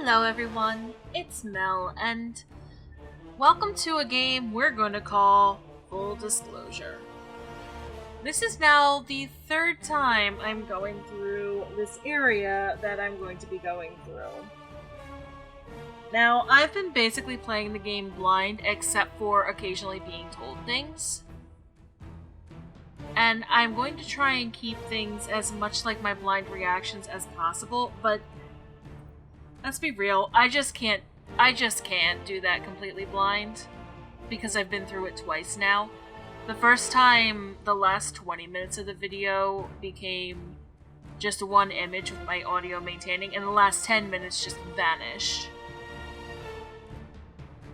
Hello everyone, it's Mel, and welcome to a game we're going to call Full Disclosure. This is now the third time I'm going through this area that I'm going to be going through. Now, I've been basically playing the game blind, except for occasionally being told things. And I'm going to try and keep things as much like my blind reactions as possible, but let's be real, I just can't do that completely blind, because I've been through it twice now. The first time, the last 20 minutes of the video became just one image with my audio maintaining, and the last 10 minutes just vanished.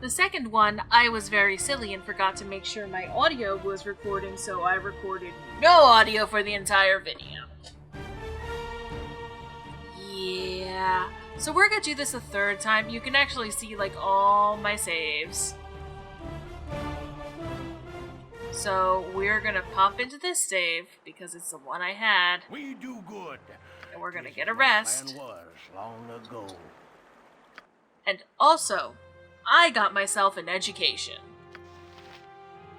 The second one, I was very silly and forgot to make sure my audio was recording, so I recorded no audio for the entire video. Yeah. So we're gonna do this a third time. You can actually see, like, all my saves. So we're gonna pop into this save, because it's the one I had. We do good. And we're gonna get a rest. Was long ago. And also, I got myself an education.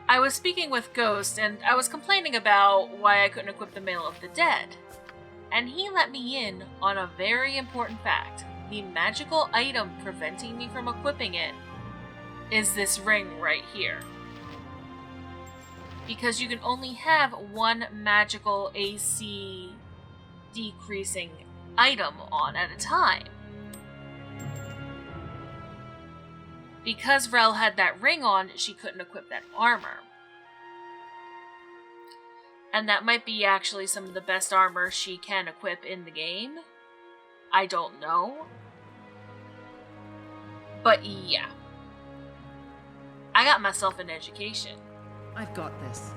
I was speaking with Ghost, and I was complaining about why I couldn't equip the Mail of the Dead. And he let me in on a very important fact. The magical item preventing me from equipping it is this ring right here. Because you can only have one magical AC decreasing item on at a time. Because Rel had that ring on, she couldn't equip that armor. And that might be actually some of the best armor she can equip in the game. I don't know. But yeah. I got myself an education. I've got this.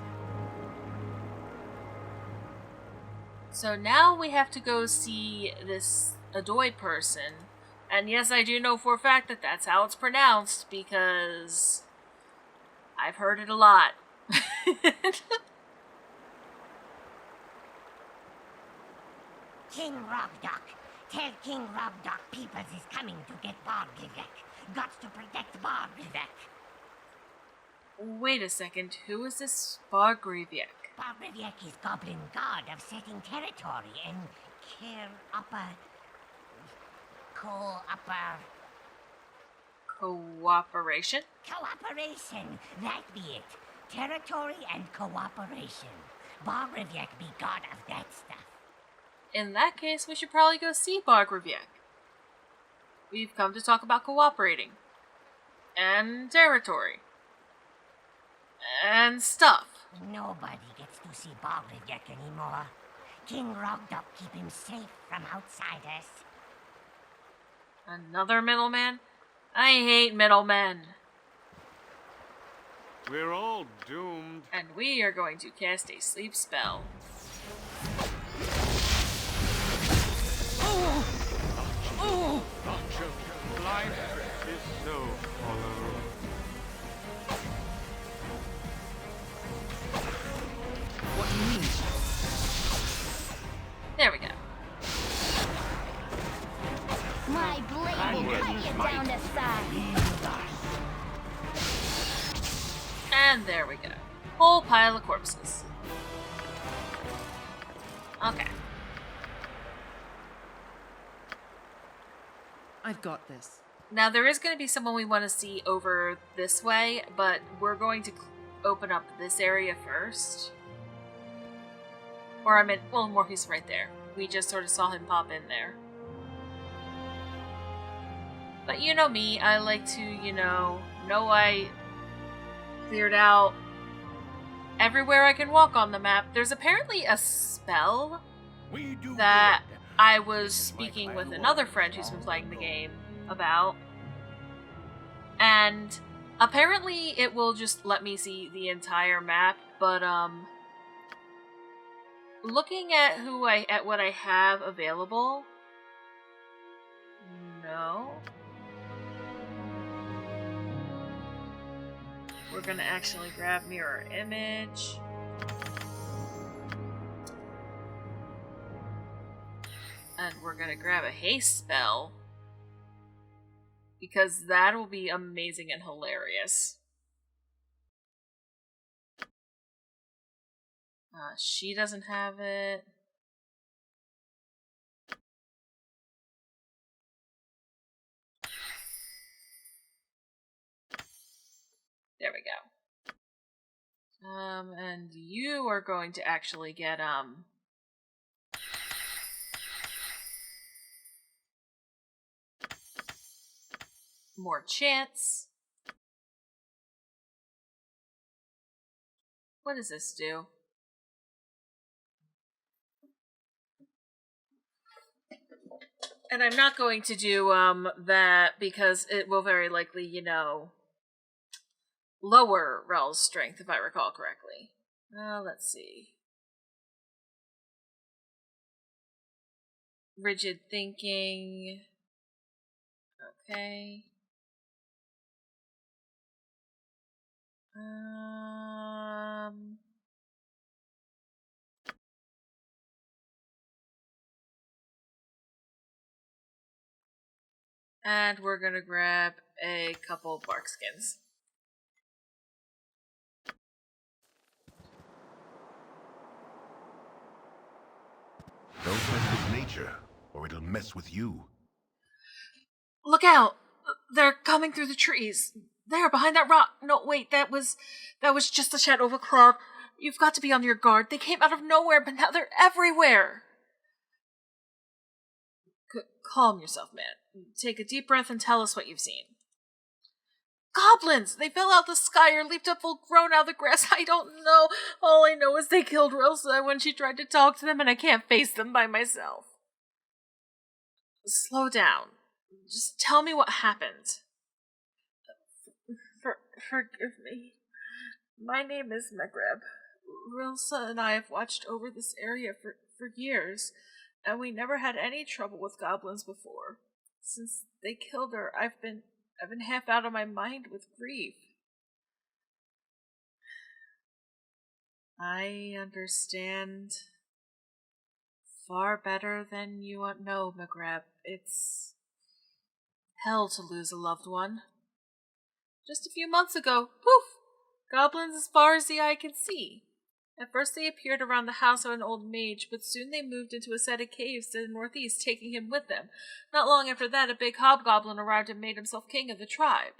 So now we have to go see this Adoy person. And yes, I do know for a fact that that's how it's pronounced, because I've heard it a lot. King Robdock. Tell King Robdock Peoples is coming to get Baldur. Got to protect Baldur. Wait a second, who is this Baldur? Baldur is goblin god of setting territory and Cooperation? Cooperation, that be it. Territory and cooperation. Baldur be god of that stuff. In that case, we should probably go see Baldur. We've come to talk about cooperating. And territory. And stuff. Nobody gets to see Baldur anymore. King Robdock keep him safe from outsiders. Another middleman? I hate middlemen. We're all doomed. And we are going to cast a sleep spell. Life is so hollow. What do you mean? There we go. My blade will cut you down to size. And there we go. Whole pile of corpses. Okay. I've got this. Now, there is going to be someone we want to see over this way, but we're going to open up this area first. Or I meant, well, Morpheus right there. We just sort of saw him pop in there. But you know me, I like to, know I cleared out everywhere I can walk on the map. There's apparently a spell that I was speaking with another friend who's been playing the game about. And apparently it will just let me see the entire map, but looking at what I have available, no. We're gonna actually grab mirror image. And we're gonna grab a haste spell. Because that will be amazing and hilarious. She doesn't have it. There we go. And you are going to actually get, more chance. What does this do? And I'm not going to do, that because it will very likely, you know, lower Rel's strength, if I recall correctly. Let's see. Rigid thinking. Okay. And we're gonna grab a couple bark skins. Don't mess with nature, or it'll mess with you. Look out! They're coming through the trees. There, behind that rock. No, wait, that was just the shadow of a cloud. You've got to be on your guard. They came out of nowhere, but now they're everywhere. Calm yourself, man. Take a deep breath and tell us what you've seen. Goblins! They fell out the sky or leaped up full grown out of the grass. I don't know. All I know is they killed Rosa when she tried to talk to them, and I can't face them by myself. Slow down. Just tell me what happened. Forgive me. My name is Megreb. Rilsa and I have watched over this area for years, and we never had any trouble with goblins before. Since they killed her, I've been half out of my mind with grief. I understand far better than you know, Megreb. It's hell to lose a loved one. Just a few months ago, poof! Goblins as far as the eye can see. At first they appeared around the house of an old mage, but soon they moved into a set of caves to the northeast, taking him with them. Not long after that, a big hobgoblin arrived and made himself king of the tribe.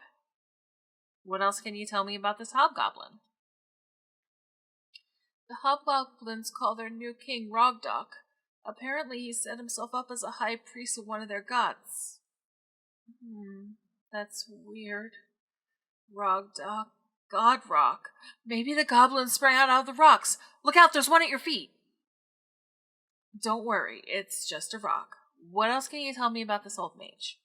What else can you tell me about this hobgoblin? The hobgoblins call their new king Rogdok. Apparently he set himself up as a high priest of one of their gods. That's weird. Rogdok. God rock. Maybe the goblins sprang out of the rocks. Look out, there's one at your feet. Don't worry, it's just a rock. What else can you tell me about this old mage?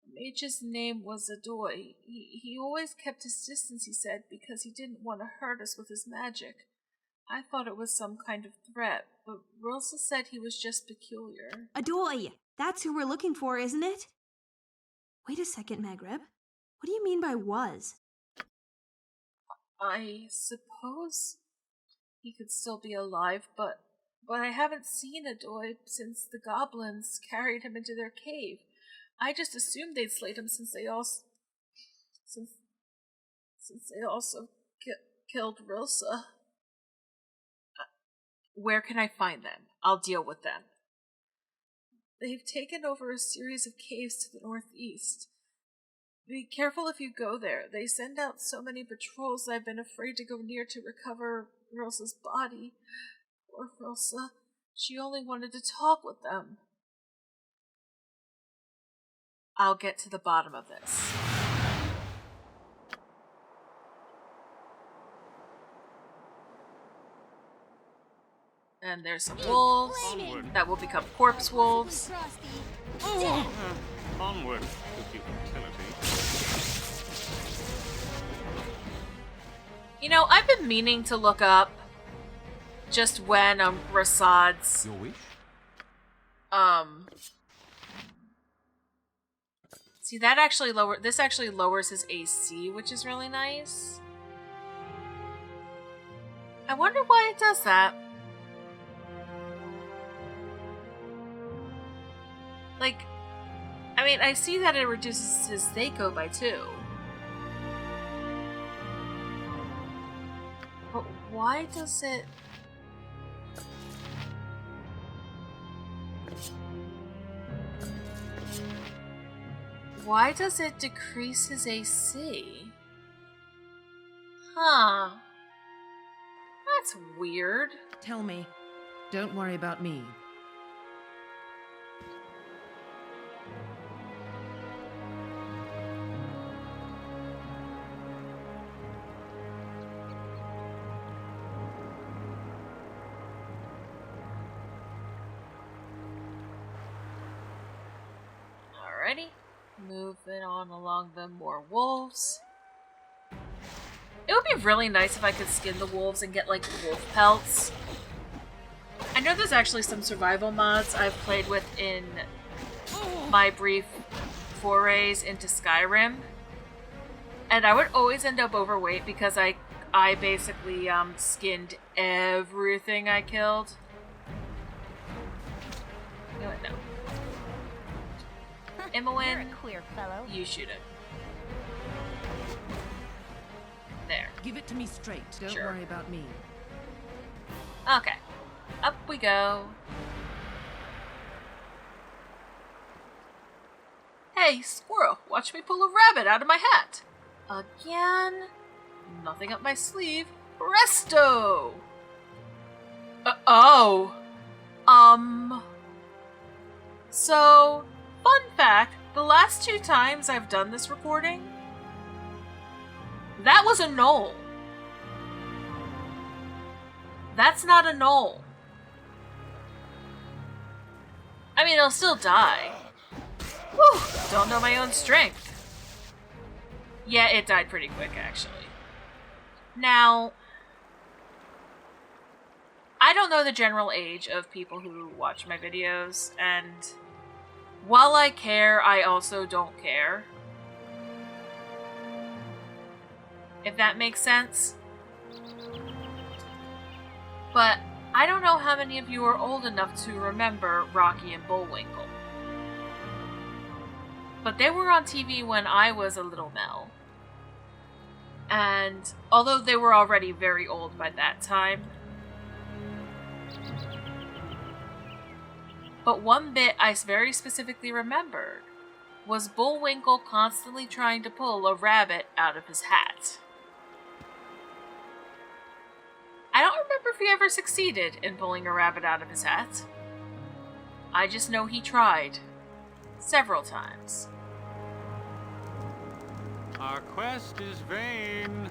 The mage's name was Adoy. He always kept his distance, he said, because he didn't want to hurt us with his magic. I thought it was some kind of threat, but Rosa said he was just peculiar. Adoy! That's who we're looking for, isn't it? Wait a second, Megreb. What do you mean by was? I suppose he could still be alive, but I haven't seen Adoy since the goblins carried him into their cave. I just assumed they'd slayed him since they also killed Rilsa. Where can I find them? I'll deal with them. They've taken over a series of caves to the northeast. Be careful if you go there. They send out so many patrols I've been afraid to go near to recover Rilsa's body. Poor Rilsa. She only wanted to talk with them. I'll get to the bottom of this. And there's some wolves that will become corpse wolves. Onward to futility. You know, I've been meaning to look up just when Rasad's Your wish? see that this actually lowers his AC, which is really nice. I wonder why it does that. Like, I mean, I see that it reduces his Seiko by 2. But why does it... Why does it decrease his AC? Huh. That's weird. Tell me. Don't worry about me. Alrighty. Moving on along the more wolves. It would be really nice if I could skin the wolves and get, like, wolf pelts. I know there's actually some survival mods I've played with in my brief forays into Skyrim. And I would always end up overweight because I basically skinned everything I killed. You know what, no. You're Imoen, a queer fellow. you shoot it. There. Give it to me straight. Don't Sure. worry about me. Okay. Up we go. Hey, squirrel, watch me pull a rabbit out of my hat. Again? Nothing up my sleeve. Presto! Oh. So, fun fact, the last 2 times I've done this recording, that was a knoll. That's not a knoll. I mean, it'll still die. Whew, don't know my own strength. Yeah, it died pretty quick, actually. Now, I don't know the general age of people who watch my videos, and while I care, I also don't care. If that makes sense. But I don't know how many of you are old enough to remember Rocky and Bullwinkle. But they were on TV when I was a little Mel. And although they were already very old by that time, but one bit I very specifically remembered was Bullwinkle constantly trying to pull a rabbit out of his hat. I don't remember if he ever succeeded in pulling a rabbit out of his hat. I just know he tried. Several times. Our quest is vain.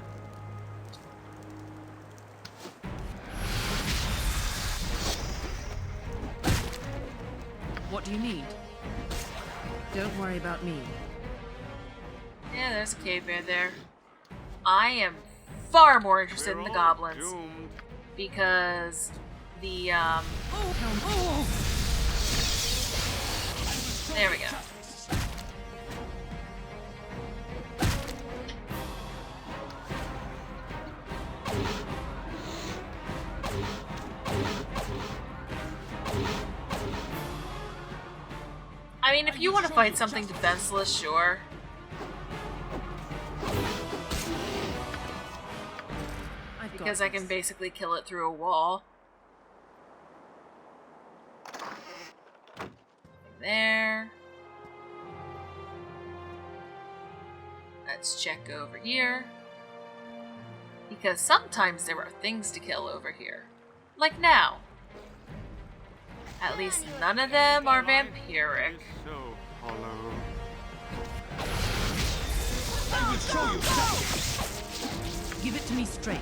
What do you need? Don't worry about me. Yeah, there's a cave bear there. I am far more interested in the We're all goblins. doomed. Because the, there we go. I mean, if you want to fight something defenseless, sure. I've got Because I can this. basically kill it through a wall. There. Let's check over here. Because sometimes there are things to kill over here. Like now. At least none of them are vampiric. Is so hollow. Give it to me straight.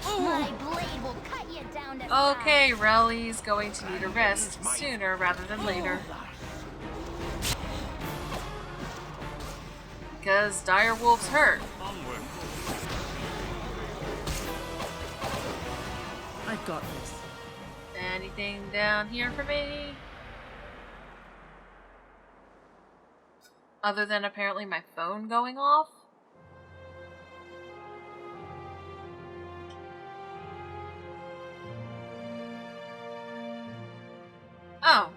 My blade will cut you down to size. Okay, Relly's going to need a rest sooner rather than later. Because dire wolves hurt. Onward. I've got this. Anything down here for me? Other than apparently my phone going off? Oh.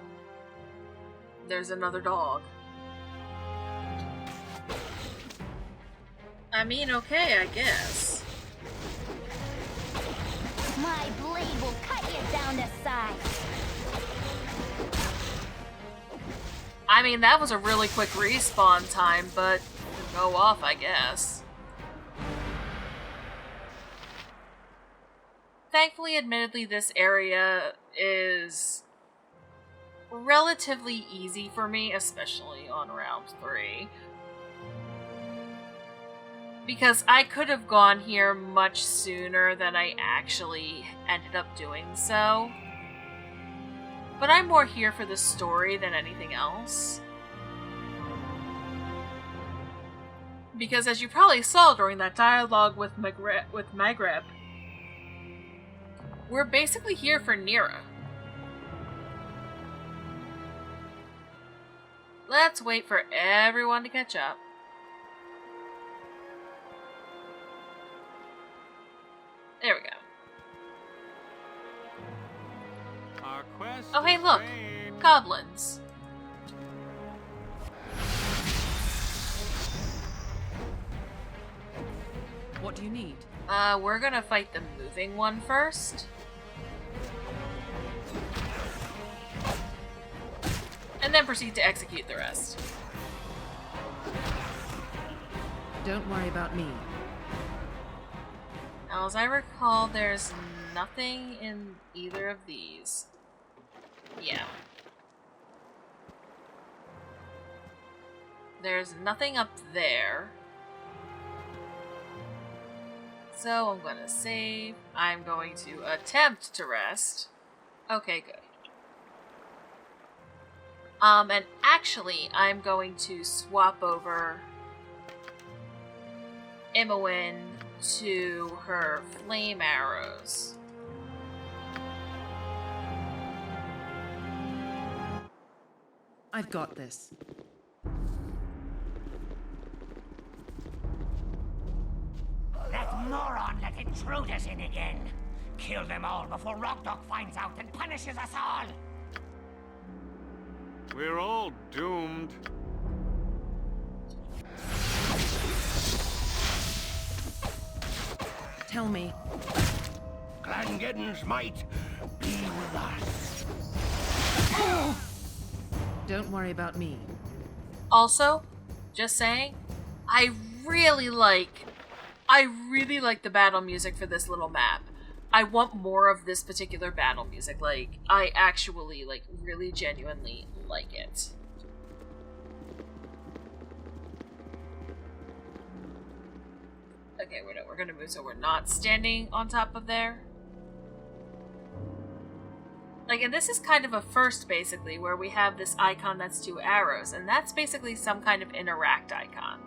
there's another dog. I mean, okay, I guess. My blade will cut you down to size. I mean, that was a really quick respawn time, but go off, I guess. Thankfully, admittedly, this area is relatively easy for me, especially on round 3. Because I could have gone here much sooner than I actually ended up doing so. But I'm more here for the story than anything else. Because as you probably saw during that dialogue with Magreb, we're basically here for Nira. Let's wait for everyone to catch up. There we go. Our quest Oh, hey, is look. vain. Goblins. What do you need? We're gonna fight the moving one first. And then proceed to execute the rest. Don't worry about me. Now, as I recall, there's nothing in either of these. Yeah. There's nothing up there. So I'm gonna save. I'm going to attempt to rest. Okay, good. And actually, I'm going to swap over Imoen to her flame arrows. I've got this. That moron let intruders in again. Kill them all before Rogdog finds out and punishes us all. We're all doomed. Tell me. Clangeddon's might be with us. Don't worry about me. Also, just saying, I really like the battle music for this little map. I want more of this particular battle music. Like, I actually, really genuinely like it. Okay, we're gonna move so we're not standing on top of there. And this is kind of a first, basically, where we have this icon that's 2 arrows, and that's basically some kind of interact icon.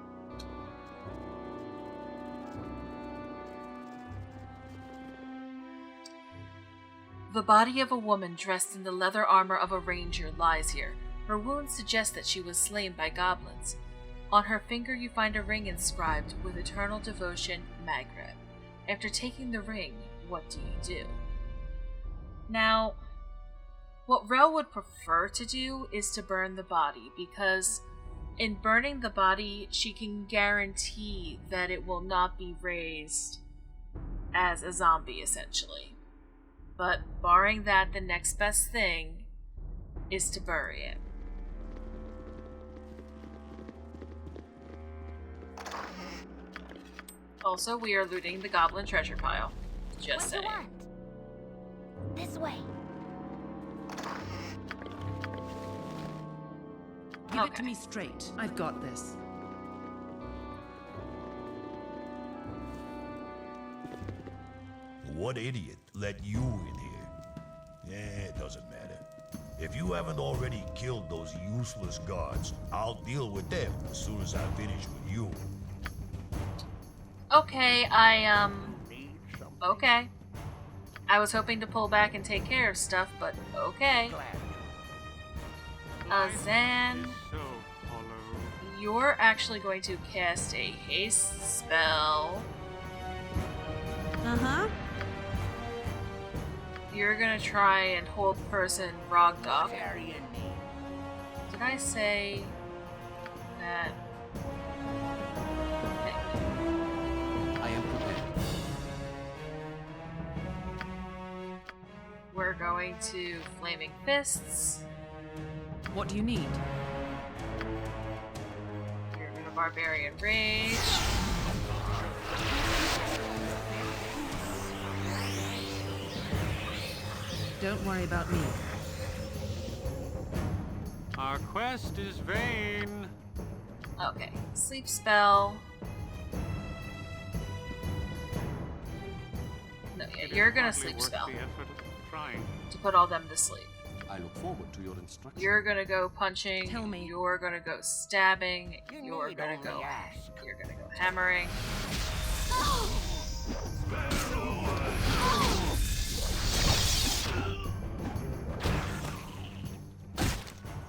The body of a woman dressed in the leather armor of a ranger lies here. Her wounds suggest that she was slain by goblins. On her finger you find a ring inscribed, with eternal devotion, Magreb. After taking the ring, what do you do? Now, what Rel would prefer to do is to burn the body, because in burning the body, she can guarantee that it will not be raised as a zombie, essentially. But barring that, the next best thing is to bury it. Also, we are looting the goblin treasure pile. Just What do you saying. want? This way. Give it to me straight. I've got this. What idiot let you in here? It doesn't matter. If you haven't already killed those useless guards, I'll deal with them as soon as I finish with you. Okay, okay. I was hoping to pull back and take care of stuff, but okay. Zan, So hollow. you're actually going to cast a haste spell. Uh-huh. You're gonna try and hold person Rogdok. Did I say that? Okay. I am prepared. We're going to Flaming Fists. What do you need? You're gonna Barbarian Rage. Don't worry about me. Our quest is vain. Okay, Sleep Spell. No, yeah, you're gonna Hardly Sleep worth Spell the effort of trying. to put all them to sleep. I look forward to your instructions. You're gonna go punching. Tell me. You're gonna go stabbing. You're need gonna only go. ask. You're gonna go hammering.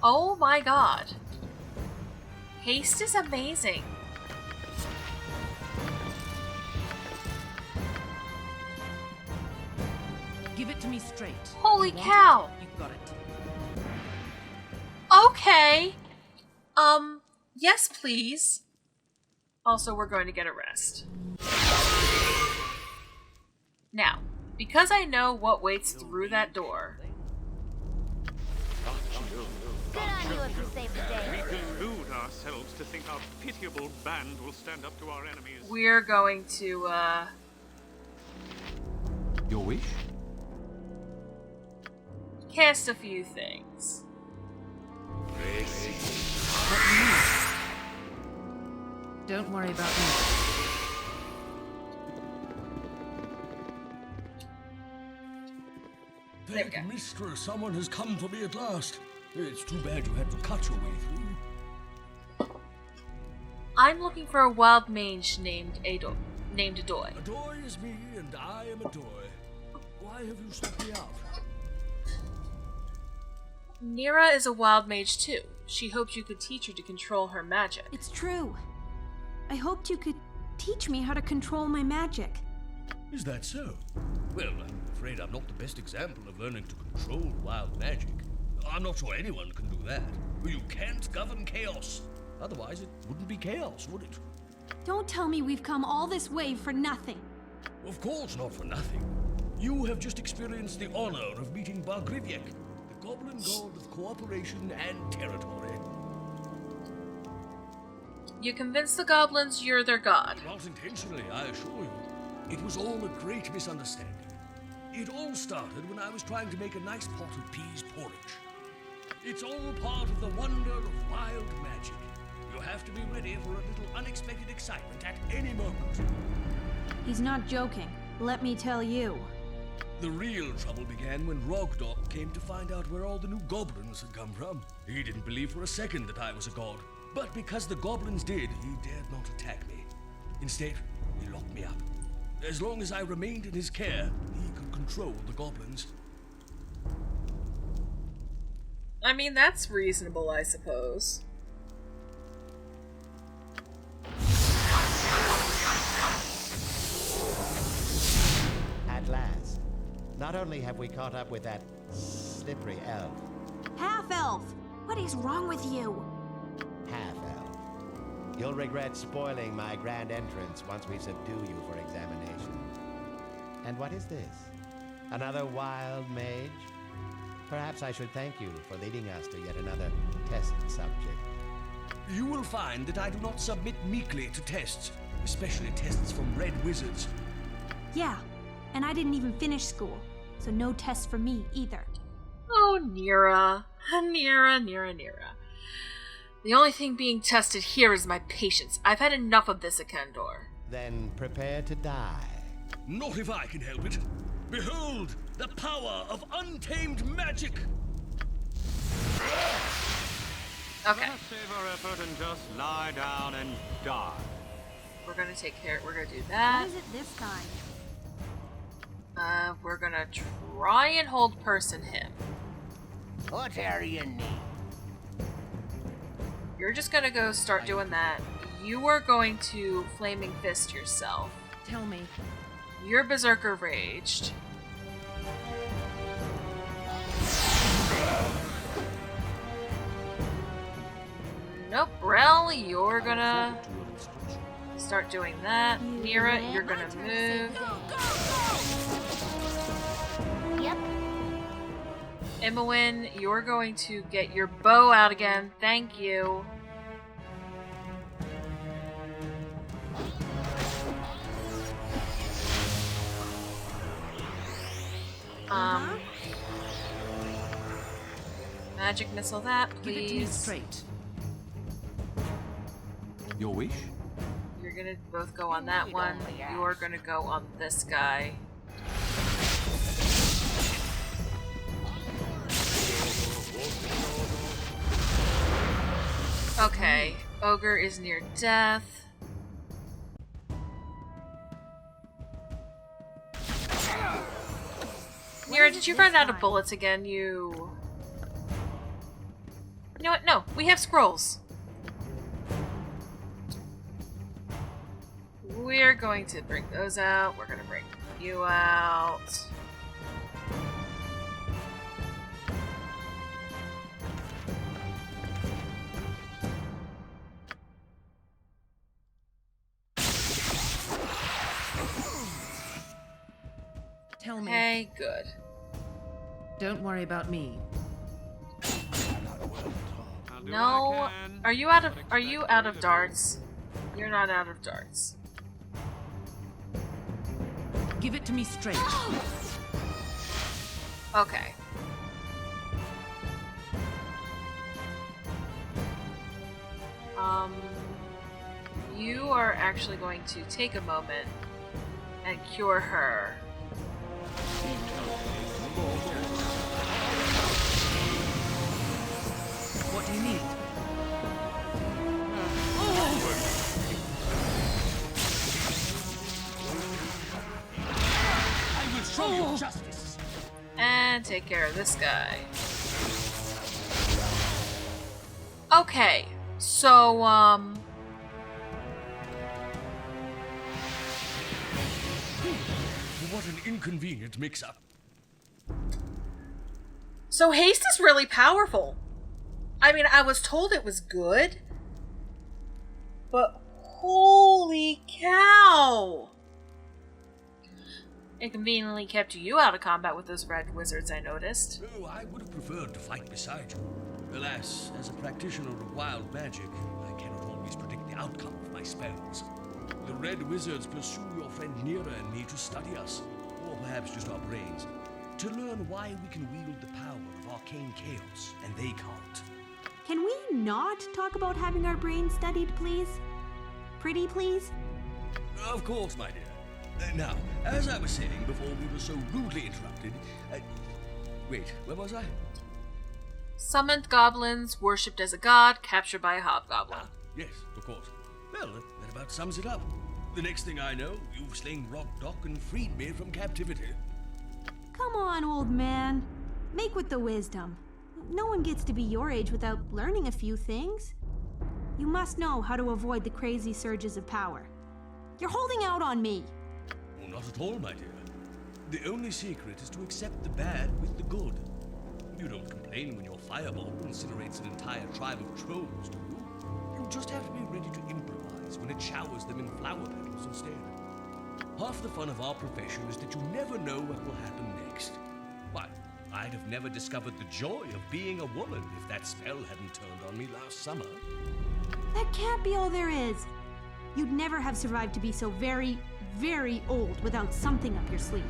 Oh my god. Haste is amazing. Give it to me straight. Holy You want cow. it? You've got it. Okay. Yes, please. Also, we're going to get a rest. Now, because I know what waits through that door, Good on you if you saved the day. We delude ourselves to think our pitiable band will stand up to our enemies. we're going to, Your wish? cast a few things. Don't worry about me. There we go. Mistress, someone has come for me at last. It's too bad you had to cut your way through. I'm looking for a wild mage named Adoy. Adoy is me, and I am Adoy. Why have you sought me out? Nira is a wild mage too. She hoped you could teach her to control her magic. It's true. I hoped you could teach me how to control my magic. Is that so? Well, I'm afraid I'm not the best example of learning to control wild magic. I'm not sure anyone can do that. You can't govern chaos. Otherwise, it wouldn't be chaos, would it? Don't tell me we've come all this way for nothing. Of course not for nothing. You have just experienced the honor of meeting Bargriviek, the goblin god of cooperation and territory. You convinced the goblins you're their god. Not intentionally, I assure you. It was all a great misunderstanding. It all started when I was trying to make a nice pot of peas porridge. It's all part of the wonder of wild magic. You have to be ready for a little unexpected excitement at any moment. He's not joking, let me tell you. The real trouble began when Rogdok came to find out where all the new goblins had come from. He didn't believe for a second that I was a god. But because the goblins did, he dared not attack me. Instead, he locked me up. As long as I remained in his care, he could control the goblins. I mean, that's reasonable, I suppose. At last. Not only have we caught up with that slippery elf, Half-elf! What is wrong with you? half-elf. You'll regret spoiling my grand entrance once we subdue you for examination. And what is this? Another wild mage? Perhaps I should thank you for leading us to yet another test subject. You will find that I do not submit meekly to tests, especially tests from red wizards. Yeah, and I didn't even finish school, so no tests for me either. Oh, Nira. Nira. The only thing being tested here is my patience. I've had enough of this, Akendor. Then prepare to die. Not if I can help it. Behold, the power of untamed magic! Okay, Let us save our effort and just lie down and die. we're gonna take care. We're gonna do What that. is it this time? We're gonna try and hold person him. What are you need? You're just gonna go start doing that. You are going to Flaming Fist yourself. Tell me. You're Berserker Raged. Rel, you're gonna start doing that. Mira, you're gonna move. Yep. Imowen, you're going to get your bow out again. Thank you. Magic missile that, please. Give it to me straight. Your wish? You're gonna both go on that one. You're gonna go on this guy. Okay, Ogre is near death. Mira, did you run out of bullets again? You know what? No, we have scrolls. We're going to bring those out. We're going to bring you out. Tell me. Okay, good. Don't worry about me. No, are you out of darts? You're not out of darts. Give it to me straight. Okay. You are actually going to take a moment and cure her. What do you need? I will show you justice. And take care of this guy. Okay, so, What an inconvenient mix-up. So haste is really powerful. I mean, I was told it was good, but holy cow! It conveniently kept you out of combat with those red wizards, I noticed. Oh, I would have preferred to fight beside you. Alas, as a practitioner of wild magic, I cannot always predict the outcome of my spells. The red wizards pursue your friend Nira and me to study us, or perhaps just our brains, to learn why we can wield the power of arcane chaos, and they can't. Can we not talk about having our brains studied, please? Pretty please? Of course, my dear. Now, as I was saying before we were so rudely interrupted, wait, where was I? Summoned goblins, worshipped as a god, captured by a hobgoblin. Ah, yes, of course. Well, that about sums it up. The next thing I know, you've slain Rogdock and freed me from captivity. Come on, old man. Make with the wisdom. No one gets to be your age without learning a few things. You must know how to avoid the crazy surges of power. You're holding out on me. Oh, not at all, my dear. The only secret is to accept the bad with the good. You don't complain when your fireball incinerates an entire tribe of trolls, do you? You just have to be ready to improvise when it showers them in flower petals instead. Half the fun of our profession is that you never know what will happen next. Why, I'd have never discovered the joy of being a woman if that spell hadn't turned on me last summer. That can't be all there is. You'd never have survived to be so very, very old without something up your sleeve.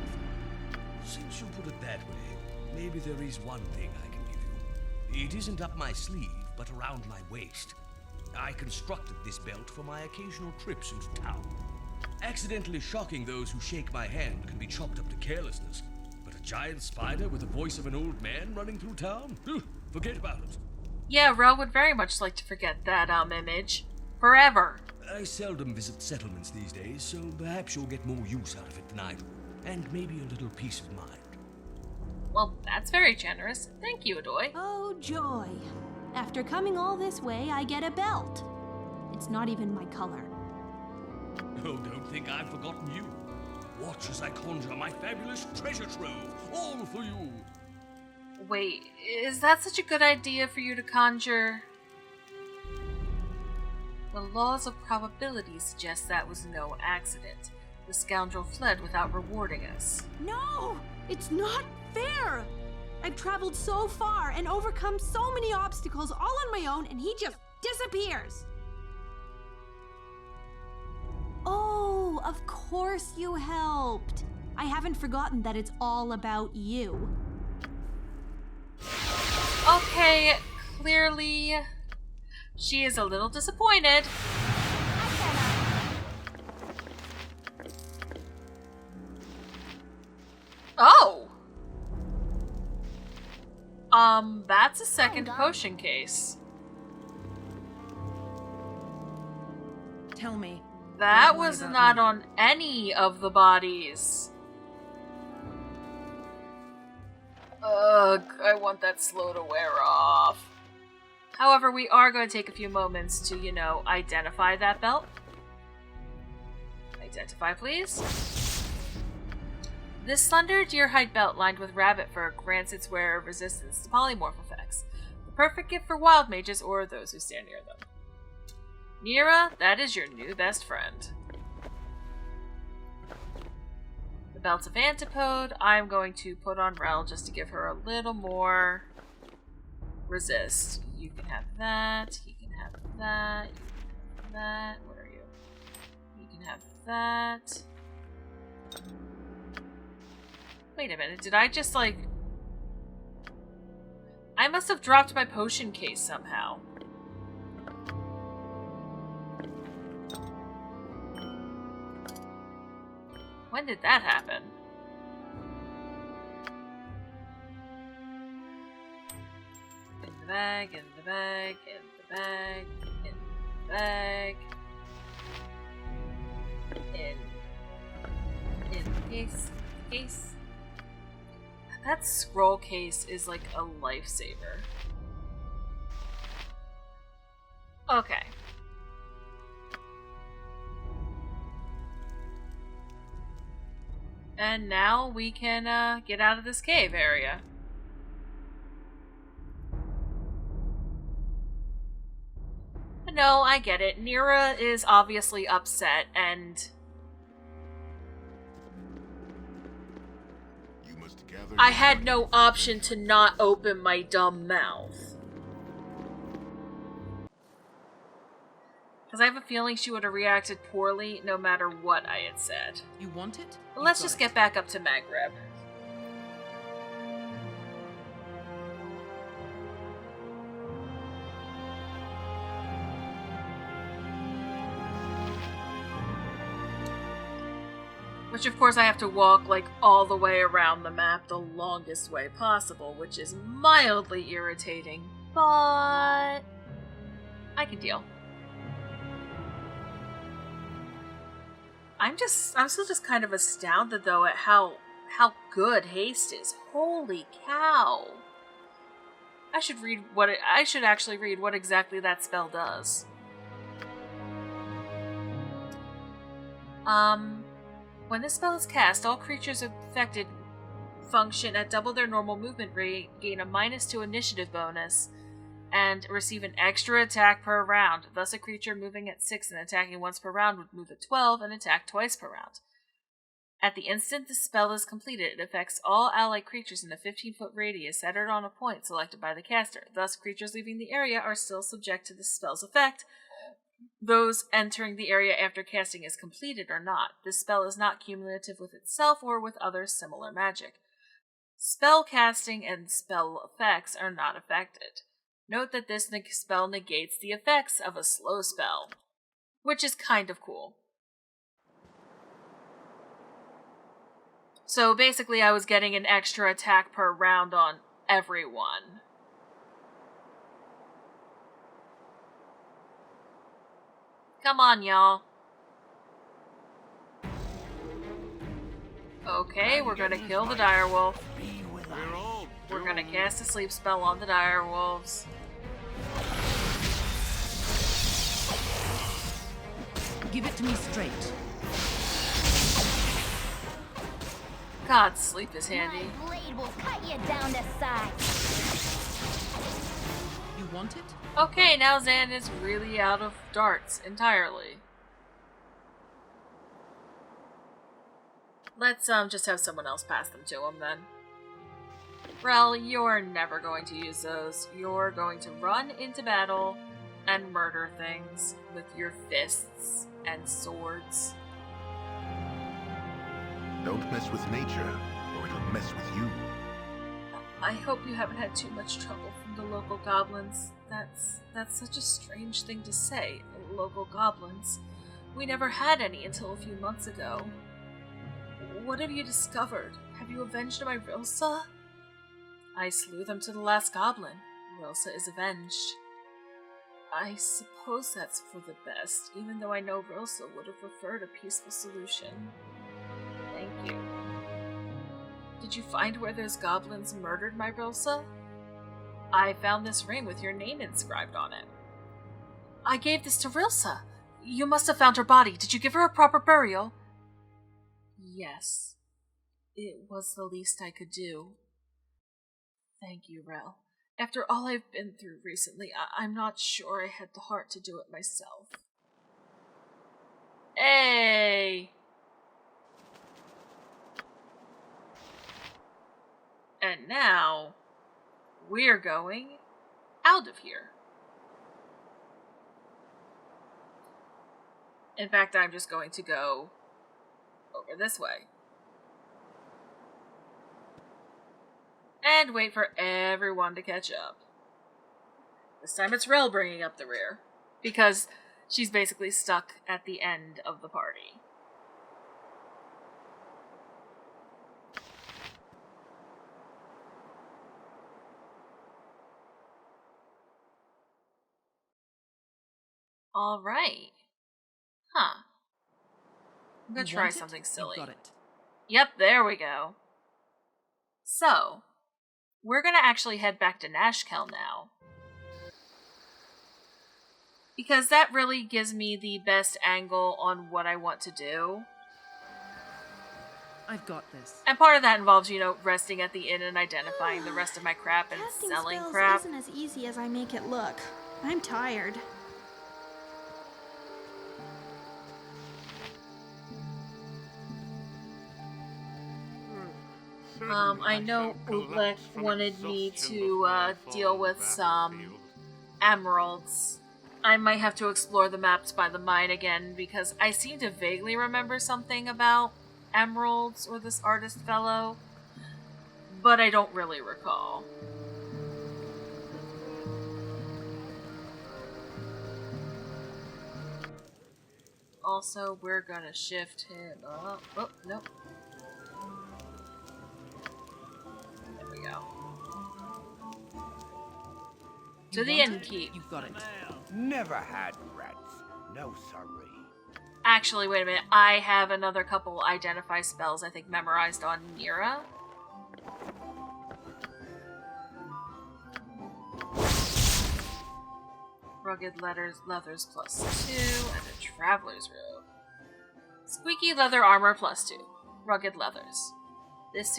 Since you put it that way, maybe there is one thing I can give you. It isn't up my sleeve, but around my waist. I constructed this belt for my occasional trips into town. Accidentally shocking those who shake my hand can be chalked up to carelessness, but a giant spider with the voice of an old man running through town? Forget about it. Yeah, Rel would very much like to forget that, image. Forever. I seldom visit settlements these days, so perhaps you'll get more use out of it than I do, and maybe a little peace of mind. Well, that's very generous. Thank you, Adoy. Oh, joy. After coming all this way, I get a belt. It's not even my color. Oh, don't think I've forgotten you. Watch as I conjure my fabulous treasure trove, all for you. Wait, is that such a good idea for you to conjure? The laws of probability suggest that was no accident. The scoundrel fled without rewarding us. No! It's not fair! I've traveled so far and overcome so many obstacles all on my own, and he just disappears! Oh, of course you helped. I haven't forgotten that it's all about you. Okay, clearly she is a little disappointed. Oh! That's a second potion case. Tell me. That was not on any of the bodies. Ugh, I want that slow to wear off. However, we are going to take a few moments to, you know, identify that belt. Identify, please. This slender deer-hide belt lined with rabbit fur grants its wearer resistance to polymorph effects. The perfect gift for wild mages or those who stand near them. Nira, that is your new best friend. The belts of Antipode, I'm going to put on Rel just to give her a little more resist. You can have that, he can have that, you can have that. What are you? You can have that. Wait a minute, did I just like... I must have dropped my potion case somehow. When did that happen? In the bag, in the bag, in the bag, in the bag. In the case. That scroll case is like a lifesaver. Okay. And now we can get out of this cave area. No, I get it. Nira is obviously upset and... I had no option to not open my dumb mouth. Because I have a feeling she would have reacted poorly no matter what I had said. You want it? But let's just get back up to Maghreb. Which of course I have to walk like all the way around the map the longest way possible, which is mildly irritating, but I can deal. I'm still just kind of astounded though at how good haste is. Holy cow. I should actually read what exactly that spell does. When this spell is cast, all creatures affected function at double their normal movement rate, gain a -2 initiative bonus, and receive an extra attack per round. Thus, a creature moving at 6 and attacking once per round would move at 12 and attack twice per round. At the instant the spell is completed, it affects all allied creatures in a 15-foot radius centered on a point selected by the caster. Thus, creatures leaving the area are still subject to the spell's effect. Those entering the area after casting is completed or not. This spell is not cumulative with itself or with other similar magic. Spell casting and spell effects are not affected. Note that this spell negates the effects of a slow spell, which is kind of cool. So basically I was getting an extra attack per round on everyone. Come on, y'all. Okay, we're gonna kill the direwolf. We're gonna cast a sleep spell on the direwolves. Give it to me straight. God, sleep is handy. My blade will cut you down to size. You want want it? Okay, now Zan is really out of darts entirely. Let's just have someone else pass them to him then. Rel, you're never going to use those. You're going to run into battle and murder things with your fists and swords. Don't mess with nature, or it'll mess with you. I hope you haven't had too much trouble from the local goblins. That's such a strange thing to say, local goblins. We never had any until a few months ago. What have you discovered? Have you avenged my Rilsa? I slew them to the last goblin. Rilsa is avenged. I suppose that's for the best, even though I know Rilsa would have preferred a peaceful solution. Thank you. Did you find where those goblins murdered my Rilsa? I found this ring with your name inscribed on it. I gave this to Rilsa. You must have found her body. Did you give her a proper burial? Yes. It was the least I could do. Thank you, Rel. After all I've been through recently, I'm not sure I had the heart to do it myself. Hey! And now, we're going out of here. In fact, I'm just going to go over this way. And wait for everyone to catch up. This time it's Rel bringing up the rear, because she's basically stuck at the end of the party. Alright. Huh. I'm gonna try something silly. Got it. Yep, there we go. So, we're gonna actually head back to Nashkel now. Because that really gives me the best angle on what I want to do. I've got this. And part of that involves, you know, resting at the inn and identifying the rest of my crap and Casting selling spells crap. isn't as easy as I make it look. I'm tired. I know Oobleck wanted me to deal with some emeralds. I might have to explore the maps by the mine again, because I seem to vaguely remember something about emeralds or this artist fellow, but I don't really recall. Also, we're gonna shift him up. Oh, nope. There we go. To the innkeep. You've got it. Never had rats. No sorry. Actually, wait a minute. I have another couple identify spells I think memorized on Nira. Rugged leathers +2, and a traveler's robe. Squeaky leather armor +2. Rugged leathers. This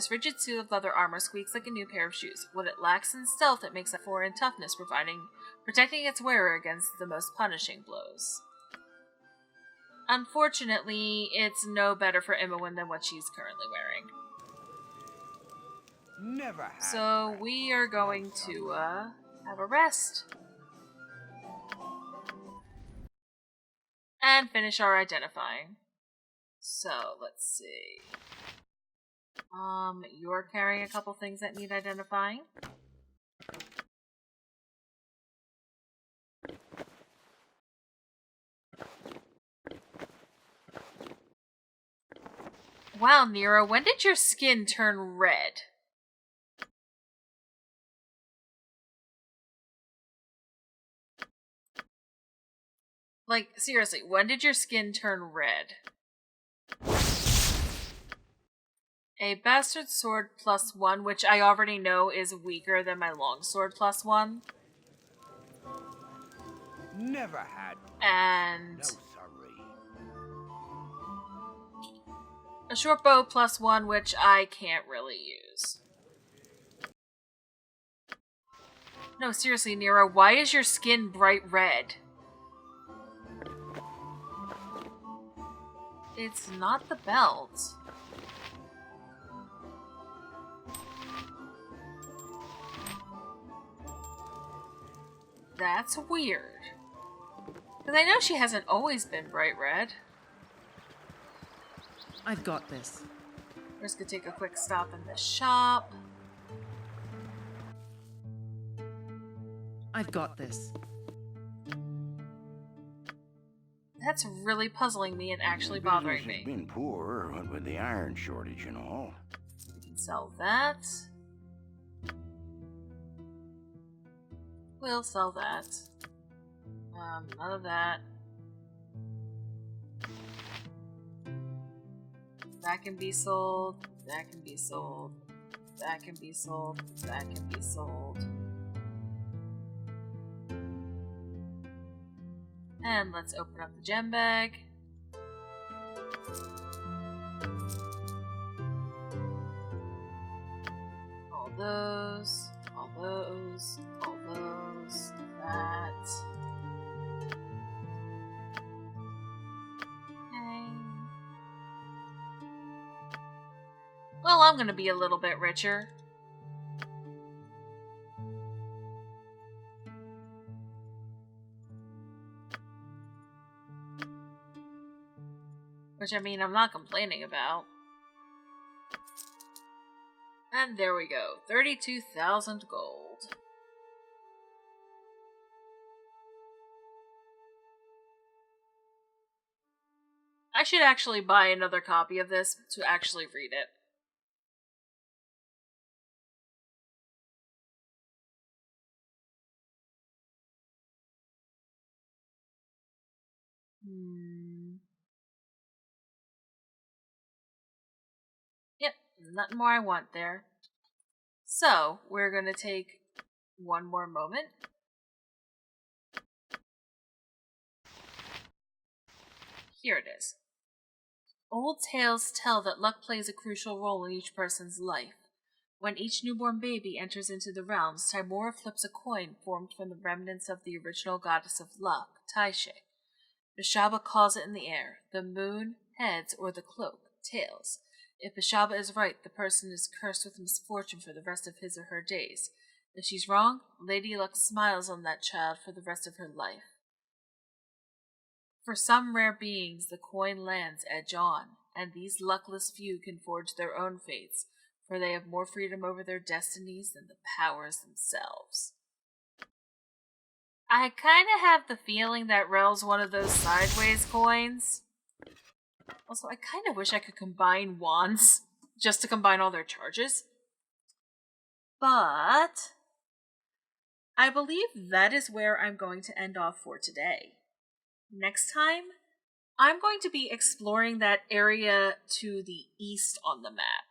rigid suit of leather armor squeaks like a new pair of shoes. What it lacks in stealth, it makes up for in toughness, protecting its wearer against the most punishing blows. Unfortunately, it's no better for Imowen than what she's currently wearing. Never had So rats. we are going to have a rest. And finish our identifying. So, let's see. You're carrying a couple things that need identifying. Wow, Nero, when did your skin turn red? Like, seriously, when did your skin turn red? A bastard sword +1, which I already know is weaker than my longsword +1. Never had. And No sorry. a short bow +1, which I can't really use. No, seriously, Nero, why is your skin bright red? It's not the belt. That's weird. Because I know she hasn't always been bright red. I've got this. We're just gonna take a quick stop in the shop. I've got this. That's really puzzling me and actually bothering me. Been poor, what with the iron shortage and all. We can sell that. We'll sell that. None of that. That can be sold. That can be sold. That can be sold. That can be sold. And let's open up the gem bag. All those, all those, all those, that. Okay. Well, I'm gonna be a little bit richer. Which, I mean, I'm not complaining about. And there we go. 32,000 gold. I should actually buy another copy of this to actually read it. Yep, nothing more I want there. So, we're gonna take one more moment. Here it is. Old tales tell that luck plays a crucial role in each person's life. When each newborn baby enters into the realms, Timora flips a coin formed from the remnants of the original goddess of luck, Taishe. Bishaba calls it in the air, the moon, heads, or the cloak, tails. If Bishaba is right, the person is cursed with misfortune for the rest of his or her days. If she's wrong, Lady Luck smiles on that child for the rest of her life. For some rare beings, the coin lands edge on, and these luckless few can forge their own fates, for they have more freedom over their destinies than the powers themselves. I kind of have the feeling that Rel's one of those sideways coins. Also, I kind of wish I could combine wands, just to combine all their charges. But I believe that is where I'm going to end off for today. Next time, I'm going to be exploring that area to the east on the map.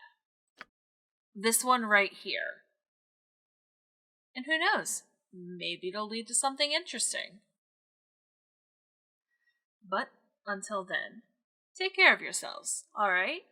This one right here. And who knows? Maybe it'll lead to something interesting. But until then, take care of yourselves, alright?